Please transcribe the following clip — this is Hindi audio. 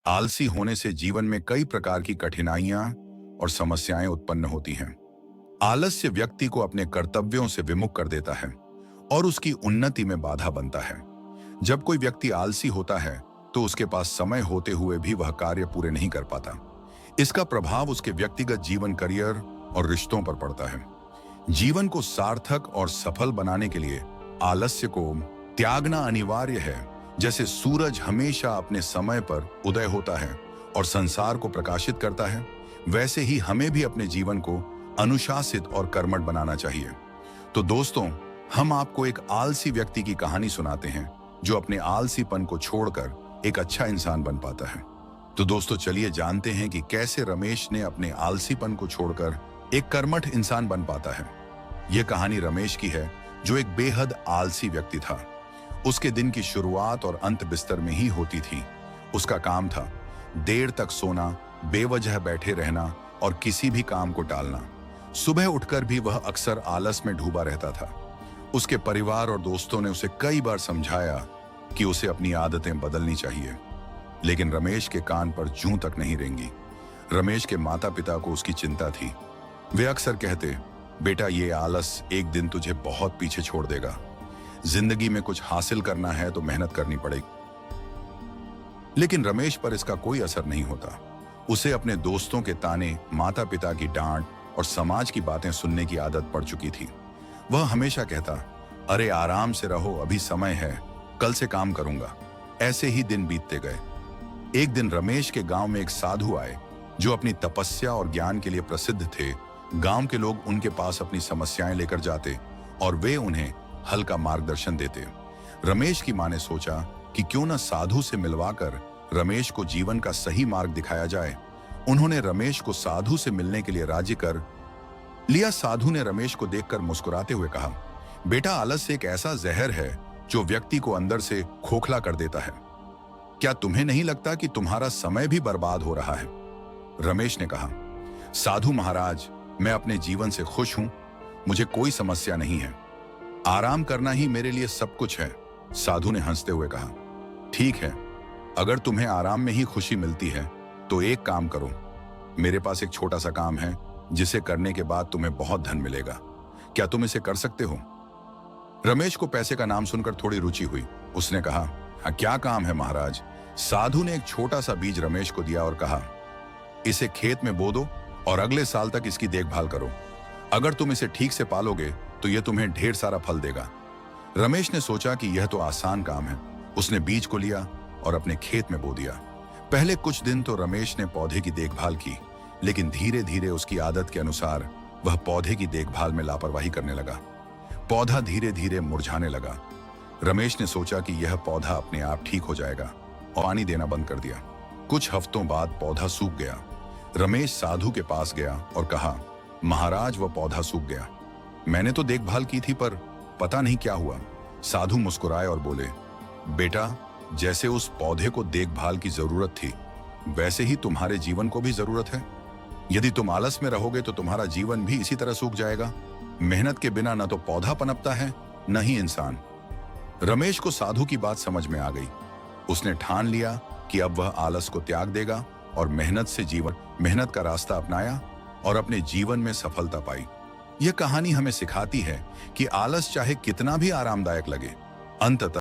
आलसी होने से जीवन में कई प्रकार की कठिनाइयां और समस्याएं उत्पन्न होती हैं। आलस्य व्यक्ति को अपने कर्तव्यों से विमुख कर देता है और उसकी उन्नति में बाधा बनता है। जब कोई व्यक्ति आलसी होता है तो उसके पास समय होते हुए भी वह कार्य पूरे नहीं कर पाता। इसका प्रभाव उसके व्यक्तिगत जीवन, करियर और रिश्तों पर पड़ता है। जीवन को सार्थक और सफल बनाने के लिए आलस्य को त्यागना अनिवार्य है। जैसे सूरज हमेशा अपने समय पर उदय होता है और संसार को प्रकाशित करता है, वैसे ही हमें भी अपने जीवन को अनुशासित और कर्मठ बनाना चाहिए। तो दोस्तों, हम आपको एक आलसी व्यक्ति की कहानी सुनाते हैं जो अपने आलसीपन को छोड़कर एक अच्छा इंसान बन पाता है। तो दोस्तों, चलिए जानते हैं कि कैसे रमेश ने अपने आलसीपन को छोड़कर एक कर्मठ इंसान बन पाता है। यह कहानी रमेश की है, जो एक बेहद आलसी व्यक्ति था। उसके दिन की शुरुआत और अंत बिस्तर में ही होती थी। उसका काम था देर तक सोना, बेवजह बैठे रहना और किसी भी काम को टालना। सुबह उठकर भी वह अक्सर आलस में डूबा रहता था। उसके परिवार और दोस्तों ने उसे कई बार समझाया कि उसे अपनी आदतें बदलनी चाहिए, लेकिन रमेश के कान पर जूं तक नहीं रेंगी। रमेश के माता पिता को उसकी चिंता थी। वे अक्सर कहते, बेटा, ये आलस एक दिन तुझे बहुत पीछे छोड़ देगा। जिंदगी में कुछ हासिल करना है तो मेहनत करनी पड़ेगी। लेकिन रमेश पर इसका कोई असर नहीं होता। उसे अपने दोस्तों के ताने, माता पिता की डांट और समाज की बातें सुनने की आदत पड़ चुकी थी। वह हमेशा कहता, अरे आराम से रहो, अभी समय है, कल से काम करूंगा। ऐसे ही दिन बीतते गए। एक दिन रमेश के गांव में एक साधु आए जो अपनी तपस्या और ज्ञान के लिए प्रसिद्ध थे। गांव के लोग उनके पास अपनी समस्याएं लेकर जाते और वे उन्हें हल्का मार्गदर्शन देते। रमेश की मां ने सोचा कि क्यों न साधु से मिलवाकर रमेश को जीवन का सही मार्ग दिखाया जाए। उन्होंने रमेश को साधु से मिलने के लिए राजी कर लिया। साधु ने रमेश को देखकर मुस्कुराते हुए कहा, बेटा, आलस एक ऐसा जहर है जो व्यक्ति को अंदर से खोखला कर देता है। क्या तुम्हें नहीं लगता कि तुम्हारा समय भी बर्बाद हो रहा है? रमेश ने कहा, साधु महाराज, मैं अपने जीवन से खुश हूं, मुझे कोई समस्या नहीं है। आराम करना ही मेरे लिए सब कुछ है। साधु ने हंसते हुए कहा, ठीक है, अगर तुम्हें आराम में ही खुशी मिलती है तो एक काम करो। मेरे पास एक छोटा सा काम है जिसे करने के बाद तुम्हें बहुत धन मिलेगा। क्या तुम इसे कर सकते हो? रमेश को पैसे का नाम सुनकर थोड़ी रुचि हुई। उसने कहा, हाँ, क्या काम है महाराज? साधु ने एक छोटा सा बीज रमेश को दिया और कहा, इसे खेत में बो दो और अगले साल तक इसकी देखभाल करो। अगर तुम इसे ठीक से पालोगे तो यह तुम्हें ढेर सारा फल देगा। रमेश ने सोचा कि यह तो आसान काम है। उसने बीज को लिया और अपने खेत में बो दिया। पहले कुछ दिन तो रमेश ने पौधे की देखभाल की, लेकिन धीरे धीरे उसकी आदत के अनुसार वह पौधे की देखभाल में लापरवाही करने लगा। पौधा धीरे धीरे मुरझाने लगा। रमेश ने सोचा कि यह पौधा अपने आप ठीक हो जाएगा और पानी देना बंद कर दिया। कुछ हफ्तों बाद पौधा सूख गया। रमेश साधु के पास गया और कहा, महाराज, वह पौधा सूख गया। मैंने तो देखभाल की थी पर पता नहीं क्या हुआ। साधु मुस्कुराए और बोले, बेटा, जैसे उस पौधे को देखभाल की जरूरत थी, वैसे ही तुम्हारे जीवन को भी जरूरत है। यदि तुम आलस में रहोगे तो तुम्हारा जीवन भी इसी तरह सूख जाएगा। मेहनत के बिना न तो पौधा पनपता है, न ही इंसान। रमेश को साधु की बात समझ में आ गई। उसने ठान लिया कि अब वह आलस को त्याग देगा और मेहनत का रास्ता अपनाया और अपने जीवन में सफलता पाई। यह कहानी हमें सिखाती है कि आलस चाहे कितना भी आरामदायक लगे, अंततः